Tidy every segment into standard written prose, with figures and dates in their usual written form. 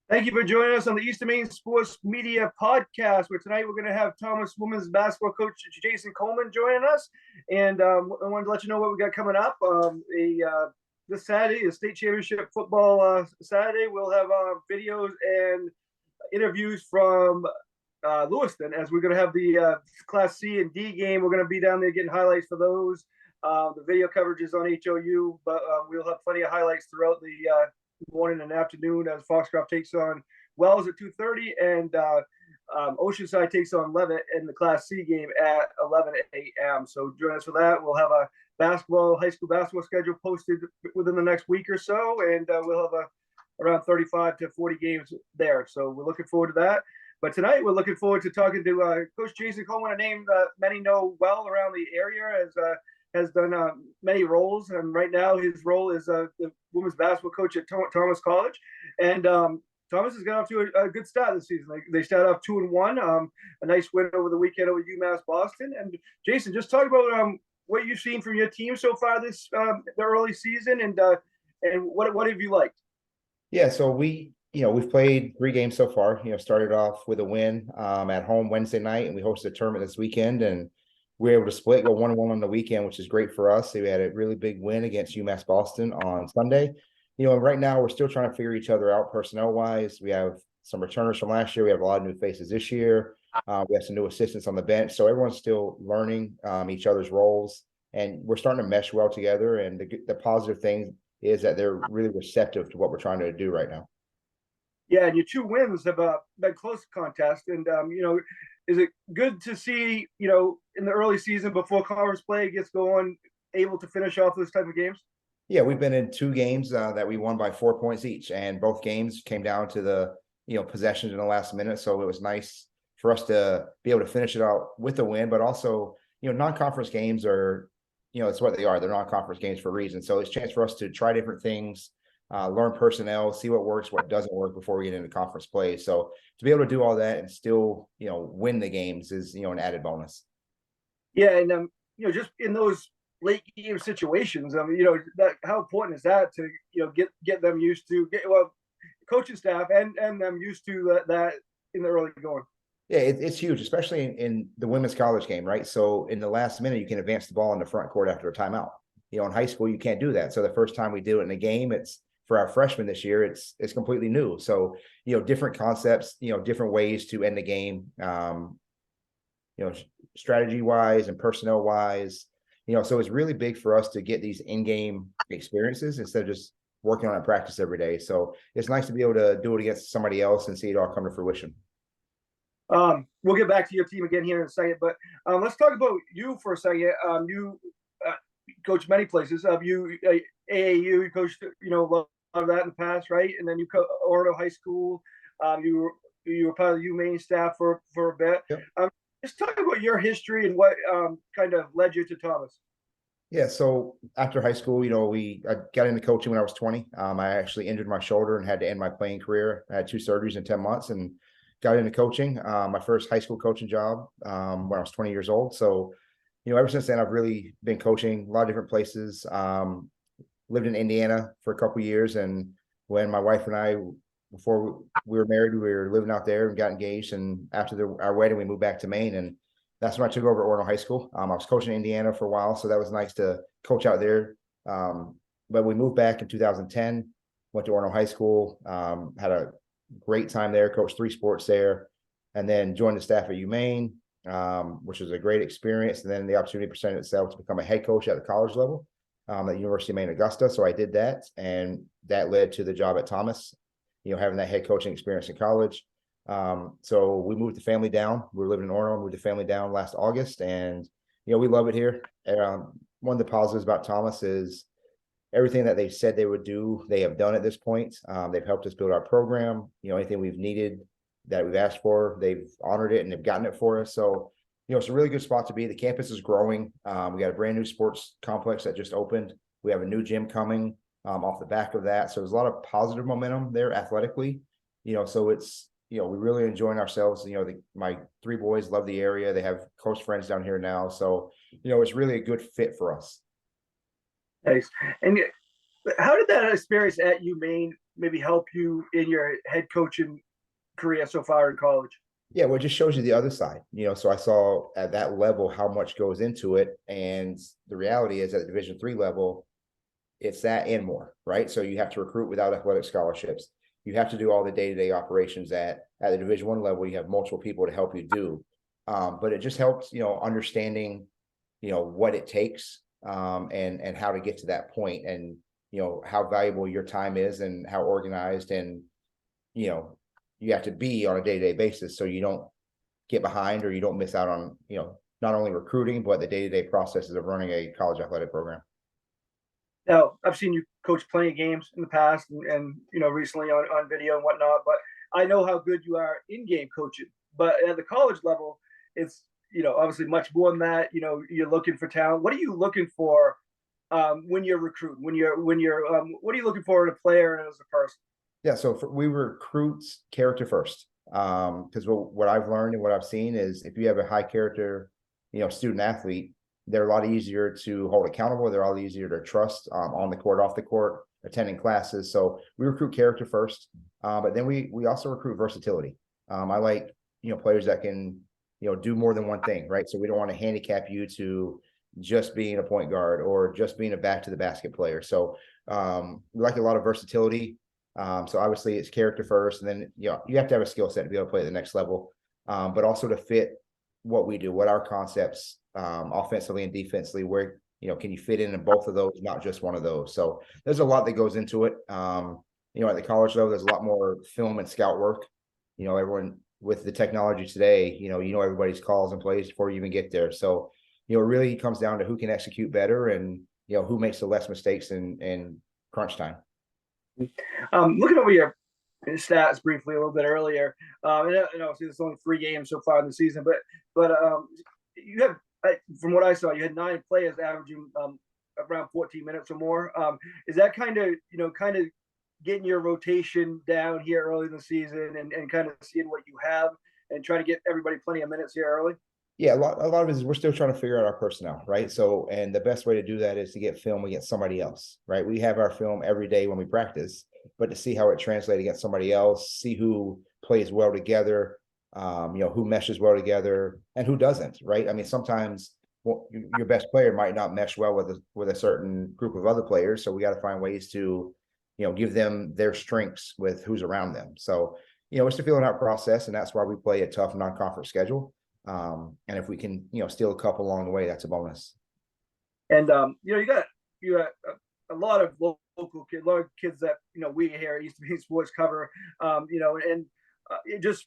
Thank you for joining us on the Eastern Maine Sports Media Podcast, where tonight we're going to have Thomas women's basketball coach Jason Coleman joining us. And I wanted to let you know what we got coming up. This Saturday is state championship football Saturday. We'll have videos and interviews from Lewiston, as we're going to have the Class C and D game. We're going to be down there getting highlights for those. The video coverage is on HOU, but we'll have plenty of highlights throughout the morning and afternoon as Foxcroft takes on Wells at 2:30 and Oceanside takes on Levitt in the Class C game at 11 a.m. So join us for that. We'll have a high school basketball schedule posted within the next week or so, and we'll have around 35 to 40 games there. So we're looking forward to that. But tonight we're looking forward to talking to Coach Jason Coleman, a name that many know well around the area, as has done many roles, and right now his role is the women's basketball coach at Thomas College. And Thomas has got off to a good start this season. They started off 2-1, a nice win over the weekend over UMass Boston. And Jason, just talk about what you've seen from your team so far this the early season, and what have you liked? Yeah, so we've played 3 games so far. Started off with a win at home Wednesday night, and we hosted a tournament this weekend, and we were able to split, go 1-1 on the weekend, which is great for us. So we had a really big win against UMass Boston on Sunday. Right now we're still trying to figure each other out personnel-wise. We have some returners from last year. We have a lot of new faces this year. We have some new assistants on the bench. So everyone's still learning each other's roles, and we're starting to mesh well together. And the positive thing is that they're really receptive to what we're trying to do right now. Yeah, and your 2 wins have been close contest, and is it good to see in the early season before conference play gets going, able to finish off those type of games? Yeah, we've been in 2 games that we won by 4 points each, and both games came down to the possessions in the last minute. So it was nice for us to be able to finish it out with a win, but also non-conference games are it's what they are. They're non-conference games for a reason. So it's a chance for us to try different things. Learn personnel, see what works, what doesn't work before we get into conference play. So to be able to do all that and still, win the games is, an added bonus. Yeah, and just in those late game situations, how important is that to get them used to coaching staff and them used to that in the early going. Yeah, it's huge, especially in the women's college game, right? So in the last minute, you can advance the ball in the front court after a timeout. In high school, you can't do that. So the first time we do it in a game, it's for our freshmen this year, it's completely new. So, different concepts, different ways to end the game, strategy wise and personnel wise, so it's really big for us to get these in-game experiences instead of just working on it practice every day. So it's nice to be able to do it against somebody else and see it all come to fruition. We'll get back to your team again here in a second, but let's talk about you for a second. You coach many places. You AAU, you coached a lot of that in the past, right? And then you Orono High School. You were part of the UMaine staff for a bit. Yep. Just talk about your history and what kind of led you to Thomas. Yeah, so after high school, I got into coaching when I was 20. I actually injured my shoulder and had to end my playing career. I had 2 surgeries in 10 months and got into coaching. My first high school coaching job when I was 20 years old. So ever since then, I've really been coaching a lot of different places. Lived in Indiana for a couple of years, and when my wife and I, before we were married, we were living out there and got engaged. And after our wedding, we moved back to Maine, and that's when I took over at Orono High School. I was coaching in Indiana for a while, so that was nice to coach out there. But we moved back in 2010, went to Orono High School, had a great time there, coached 3 sports there, and then joined the staff at UMaine. Which was a great experience. And then the opportunity presented itself to become a head coach at the college level at University of Maine, Augusta. So I did that, and that led to the job at Thomas, having that head coaching experience in college. So we moved the family down. We were living in Orono, moved the family down last August, and, we love it here. One of the positives about Thomas is everything that they said they would do, they have done at this point. They've helped us build our program. Anything we've needed that we've asked for, they've honored it and they've gotten it for us. So, it's a really good spot to be. The campus is growing. We got a brand new sports complex that just opened. We have a new gym coming off the back of that. So there's a lot of positive momentum there athletically, so it's, we're really enjoying ourselves. My 3 boys love the area. They have close friends down here now. So, it's really a good fit for us. Nice. And How did that experience at UMaine maybe help you in your head coaching career so far in college? Yeah, well, it just shows you the other side, So I saw at that level how much goes into it, and the reality is at the Division III level, it's that and more, right? So you have to recruit without athletic scholarships. You have to do all the day-to-day operations at the Division I level. You have multiple people to help you do, but it just helps, understanding, what it takes, and how to get to that point, and how valuable your time is, and how organized and you know you have to be on a day-to-day basis, so you don't get behind or you don't miss out on not only recruiting but the day-to-day processes of running a college athletic program. Now, I've seen you coach plenty of games in the past and recently on video and whatnot, but I know how good you are in-game coaching. But at the college level, it's obviously much more than that. You're looking for talent. What are you looking for when you're recruiting? What are you looking for in a player and as a person? Yeah, so we recruit character first, because what I've learned and what I've seen is if you have a high character, student athlete, they're a lot easier to hold accountable. They're a lot easier to trust, on the court, off the court, attending classes. So we recruit character first, but then we also recruit versatility. I like players that can do more than one thing, right? So we don't want to handicap you to just being a point guard or just being a back to the basket player. So we like a lot of versatility. So obviously it's character first, and then you have to have a skill set to be able to play at the next level, but also to fit what we do, what our concepts, offensively and defensively, where can you fit in both of those, not just one of those. So there's a lot that goes into it. At the college level, there's a lot more film and scout work. Everyone with the technology today, everybody's calls and plays before you even get there. So it really comes down to who can execute better and who makes the less mistakes in crunch time. Looking over your stats briefly a little bit earlier, and obviously there's only 3 games so far in the season, but you have, from what I saw, you had 9 players averaging around 14 minutes or more. Is that kind of getting your rotation down here early in the season and kind of seeing what you have and trying to get everybody plenty of minutes here early? Yeah, a lot of it is we're still trying to figure out our personnel, right? So, and the best way to do that is to get film against somebody else, right? We have our film every day when we practice, but to see how it translates against somebody else, see who plays well together, who meshes well together, and who doesn't, right? I mean, sometimes your best player might not mesh well with a certain group of other players, so we got to find ways to, give them their strengths with who's around them. So, it's a feeling out process, and that's why we play a tough non-conference schedule. And if we can, steal a couple along the way, that's a bonus. And you got a lot of local kids, a lot of kids that we here at East Maine Sports cover. And it just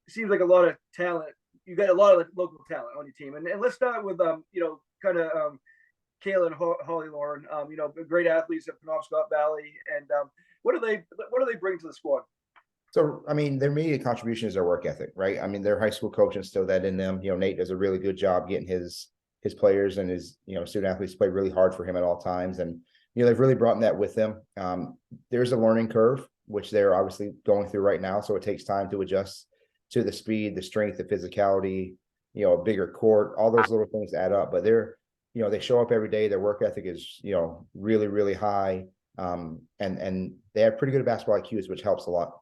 seems like a lot of talent. You got a lot of local talent on your team. And let's start with kind of Kayla and Holly Lauren. Great athletes at Penobscot Valley. And what do they bring to the squad? So, I mean, their immediate contribution is their work ethic, right? I mean, their high school coach instilled that in them. Nate does a really good job getting his players and his, student athletes play really hard for him at all times. And, they've really brought that with them. There's a learning curve, which they're obviously going through right now. So it takes time to adjust to the speed, the strength, the physicality, a bigger court, all those little things add up. But they're, they show up every day. Their work ethic is, really, really high. And they have pretty good basketball IQs, which helps a lot.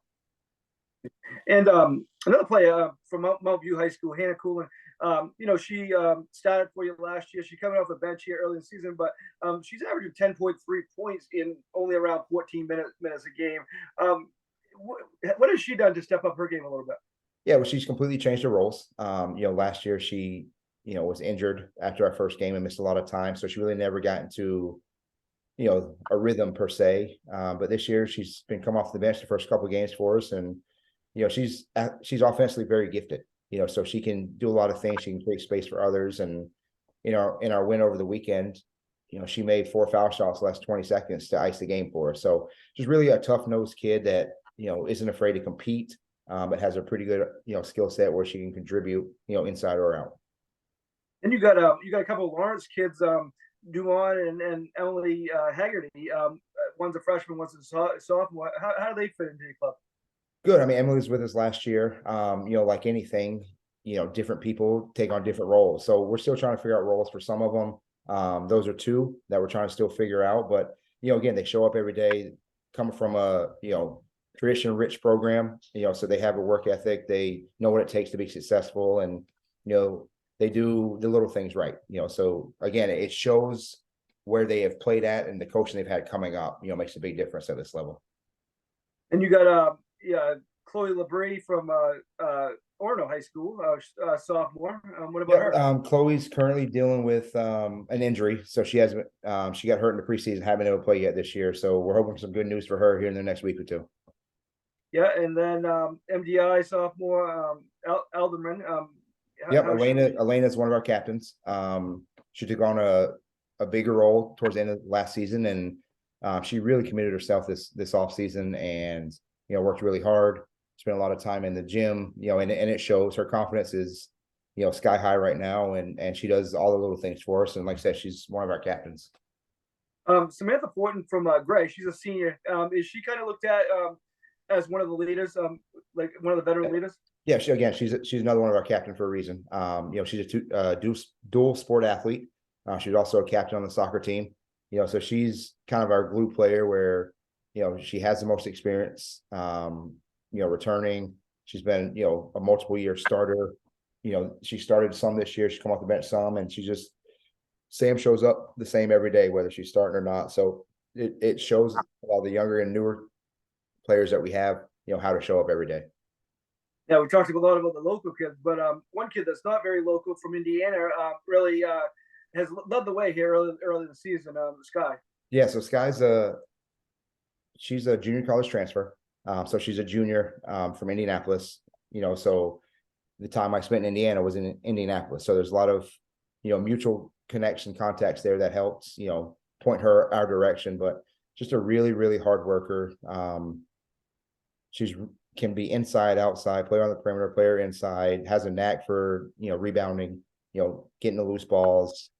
And another player from Mount View High School, Hannah Coleman. She started for you last year. She's coming off the bench here early in the season, but she's averaging 10.3 points in only around 14 minutes a game. What has she done to step up her game a little bit? Yeah, well, she's completely changed her roles. Last year she, was injured after our first game and missed a lot of time, so she really never got into a rhythm per se. But this year she's been come off the bench the first couple of games for us, and she's offensively very gifted, so she can do a lot of things. She can create space for others. And, in our win over the weekend, she made 4 foul shots the last 20 seconds to ice the game for us. So she's really a tough nosed kid that, isn't afraid to compete, but has a pretty good, skill set where she can contribute, inside or out. And you got a couple of Lawrence kids, Dumont and Emily Haggerty. One's a freshman, one's a sophomore. How do they fit into the club? Good. I mean, Emily was with us last year. Like anything, different people take on different roles. So we're still trying to figure out roles for some of them. Those are 2 that we're trying to still figure out. But again, they show up every day coming from a, tradition rich program, so they have a work ethic. They know what it takes to be successful, and, they do the little things right, so again, it shows where they have played at and the coaching they've had coming up, makes a big difference at this level. And you got yeah, Chloe LeBray from Orono High School, sophomore. What about her? Chloe's currently dealing with an injury, so she hasn't. She got hurt in the preseason, haven't been able to play yet this year. So we're hoping for some good news for her here in the next week or two. Yeah, and then MDI sophomore Alderman. Yep, Elena's one of our captains. She took on a bigger role towards the end of last season, and she really committed herself this off season, and worked really hard. Spent a lot of time in the gym, and it shows. Her confidence is, sky high right now, and she does all the little things for us. And like I said, she's one of our captains. Samantha Fortin from Gray, she's a senior. Is she kind of looked at as one of the leaders, like one of the veteran leaders? Yeah, she's another one of our captain for a reason. She's a dual sport athlete. She's also a captain on the soccer team. So she's kind of our glue player where, she has the most experience, returning. She's been, a multiple year starter. She started some this year. She come off the bench some, and Sam shows up the same every day, whether she's starting or not. So it shows all the younger and newer players that we have, how to show up every day. Yeah, we talked a lot about the local kids, but one kid that's not very local from Indiana really has led the way here early in the season, Sky. Yeah, so she's a junior college transfer. So she's a junior from Indianapolis, so the time I spent in Indiana was in Indianapolis. So there's a lot of, mutual connection contacts there that helps, point her our direction, but just a really, really hard worker. She's can be inside, outside, player on the perimeter, player inside, has a knack for, rebounding, getting the loose balls.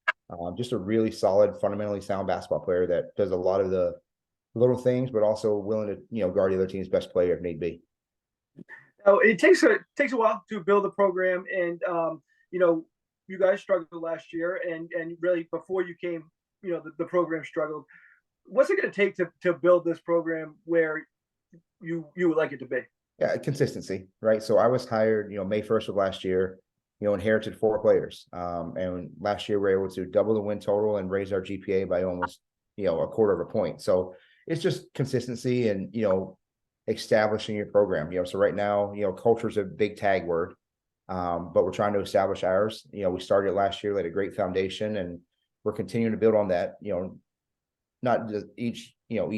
Just a really solid, fundamentally sound basketball player that does a lot of the little things, but also willing to, guard the other team's best player if need be. Now, it takes a while to build a program, and you guys struggled last year, and really before you came, the program struggled. What's it going to take to build this program where you would like it to be? Yeah, consistency, right? So I was hired, May 1st of last year, inherited 4 players. And last year we were able to double the win total and raise our GPA by almost, a quarter of a point. So it's just consistency and, establishing your program. So right now, culture is a big tag word, but we're trying to establish ours. We started last year, laid a great foundation, and we're continuing to build on that, not just each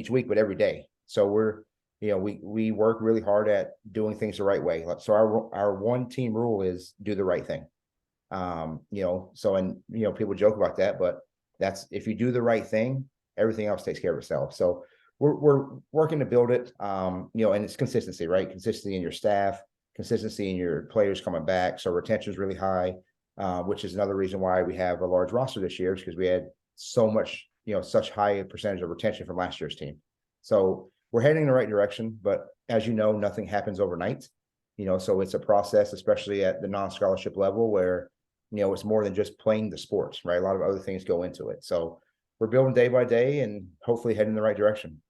week, but every day. So we're, we work really hard at doing things the right way. So our one team rule is do the right thing. People joke about that, but that's, if you do the right thing, everything else takes care of itself. So we're working to build it, and it's consistency, right? Consistency in your staff, consistency in your players coming back. So retention is really high, which is another reason why we have a large roster this year, is because we had so much, such high percentage of retention from last year's team. So we're heading in the right direction, but as you know, nothing happens overnight, so it's a process, especially at the non-scholarship level where, it's more than just playing the sports, right? A lot of other things go into it. So we're building day by day and hopefully heading in the right direction.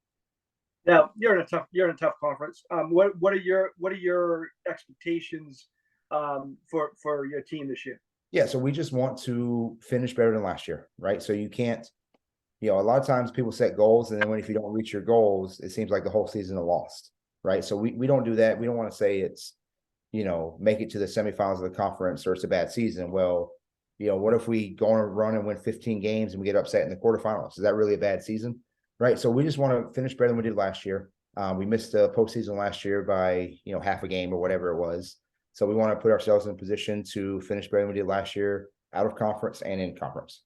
Now you're in a tough conference. What are your expectations for your team this year? Yeah, so we just want to finish better than last year, right? So you can't, a lot of times people set goals, and then if you don't reach your goals, it seems like the whole season is lost, right? So we don't do that. We don't want to say it's, make it to the semifinals of the conference or it's a bad season. Well, what if we go on a run and win 15 games and we get upset in the quarterfinals? Is that really a bad season, right? So we just want to finish better than we did last year. We missed the postseason last year by, half a game or whatever it was. So we want to put ourselves in a position to finish better than we did last year, out of conference and in conference.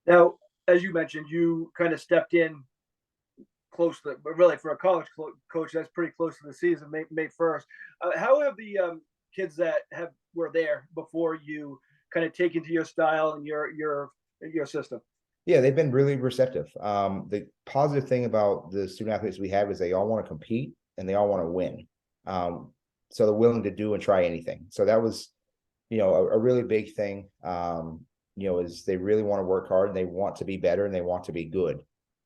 Now, as you mentioned, you kind of stepped in close to, but really for a college coach, that's pretty close to the season, May 1st. How have the kids that were there before you kind of taken to your style and your system? Yeah, they've been really receptive. The positive thing about the student athletes we have is they all want to compete and they all want to win. So they're willing to do and try anything. So that was, a really big thing. Is they really want to work hard and they want to be better and they want to be good.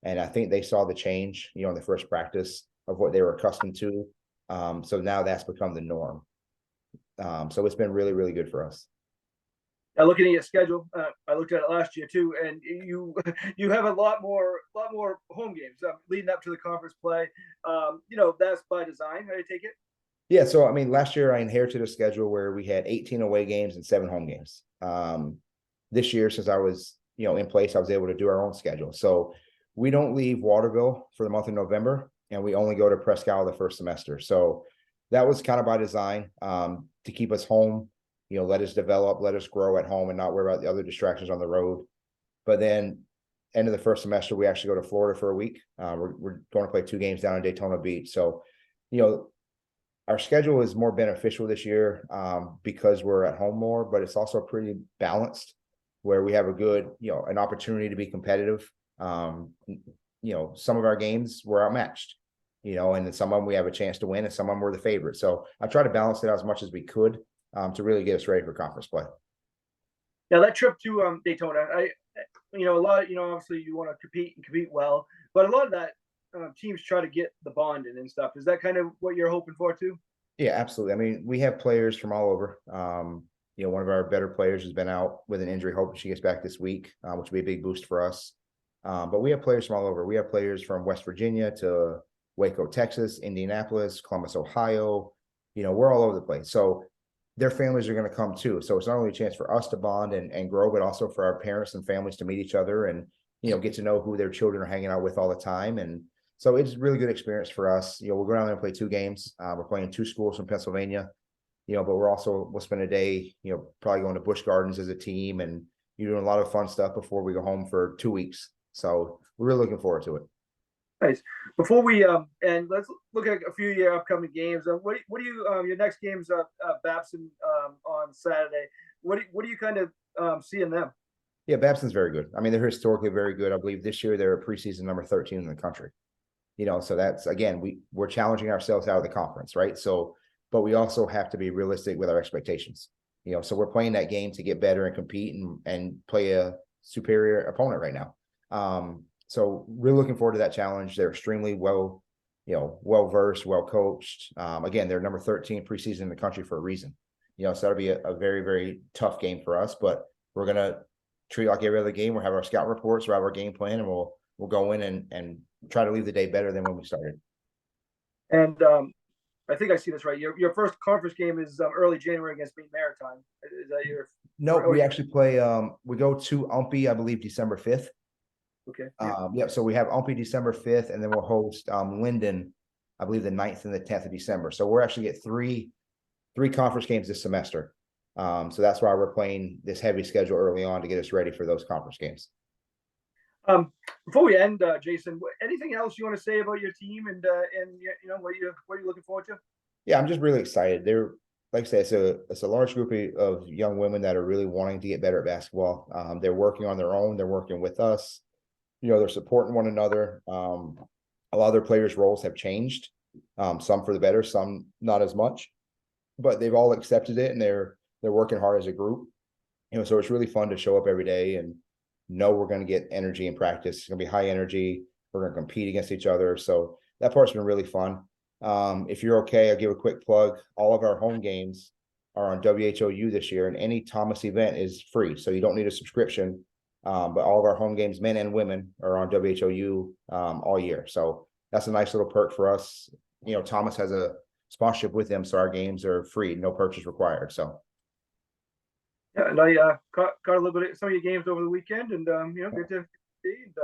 And I think they saw the change, in the first practice of what they were accustomed to. So now that's become the norm. So it's been really, really good for us. Now, looking at your schedule, I looked at it last year too, and you have a lot more home games leading up to the conference play. That's by design. How do you take it? Yeah, so I mean, last year I inherited a schedule where we had 18 away games and 7 home games. This year, since I was, in place, I was able to do our own schedule. So we don't leave Waterville for the month of November, and we only go to Presque Isle the first semester. So that was kind of by design, to keep us home, let us develop, let us grow at home and not worry about the other distractions on the road. But then end of the first semester, we actually go to Florida for a week. We're going to play 2 games down in Daytona Beach. So, our schedule is more beneficial this year, because we're at home more, but it's also pretty balanced where we have a good, an opportunity to be competitive. Some of our games were outmatched, and then some of them we have a chance to win and some of them we're the favorite. So I try to balance it out as much as we could, to really get us ready for conference play. Now that trip to Daytona, a lot, obviously you want to compete well, but a lot of that teams try to get the bond in and stuff. Is that kind of what you're hoping for too? Yeah, absolutely. I mean, we have players from all over. One of our better players has been out with an injury. Hoping she gets back this week, which will be a big boost for us. But we have players from all over. We have players from West Virginia to Waco, Texas, Indianapolis, Columbus, Ohio. We're all over the place. So their families are going to come too. So it's not only a chance for us to bond and grow, but also for our parents and families to meet each other and, get to know who their children are hanging out with all the time. And so it's a really good experience for us. We'll go down there and play 2 games. We're playing 2 schools from Pennsylvania, but we'll spend a day, probably going to Busch Gardens as a team and doing a lot of fun stuff before we go home for 2 weeks. So we're really looking forward to it. Nice. Before we and let's look at a few of your upcoming games. What do you your next game's Babson on Saturday? What do you kind of see in them? Yeah, Babson's very good. I mean, they're historically very good. I believe this year they're a preseason number 13 in the country. So that's, again, we're challenging ourselves out of the conference, right? So, but we also have to be realistic with our expectations. So we're playing that game to get better and compete and play a superior opponent right now. So we're looking forward to that challenge. They're extremely well versed, well coached. Again, they're number 13 preseason in the country for a reason. So that'll be a very, very tough game for us, but we're gonna treat it like every other game. We'll have our scout reports, we'll have our game plan, and we'll go in and try to leave the day better than when we started. And I think I see this right. Your first conference game is early January against Maine Maritime. Is that your? No, we actually play. We go to Umpy, I believe, December 5th. Okay. Yep. So we have Umpy December 5th, and then we'll host Linden, I believe, the 9th and the 10th of December. So we're actually get three conference games this semester. So that's why we're playing this heavy schedule early on to get us ready for those conference games. Before we end, Jason, anything else you want to say about your team and what are you looking forward to? Yeah, I'm just really excited. They're, like I said, it's a large group of young women that are really wanting to get better at basketball. They're working on their own. They're working with us. They're supporting one another. A lot of their players' roles have changed, some for the better, some not as much, but they've all accepted it and they're working hard as a group. So it's really fun to show up every day and know we're going to get energy in practice. It's going to be high energy. We're going to compete against each other. So that part's been really fun. If you're okay, I'll give a quick plug. All of our home games are on WHOU this year, and any Thomas event is free. So you don't need a subscription. But all of our home games, men and women, are on WHOU all year. So that's a nice little perk for us. Thomas has a sponsorship with them, so our games are free, no purchase required. So yeah, and I caught a little bit of some of your games over the weekend, and good to see. And,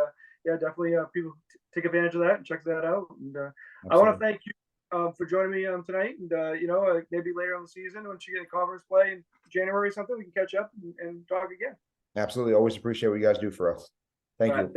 yeah, definitely people take advantage of that and check that out. And I want to thank you for joining me tonight. And maybe later on the season, once you get a conference play in January or something, we can catch up and talk again. Absolutely, always appreciate what you guys do for us. Thank you.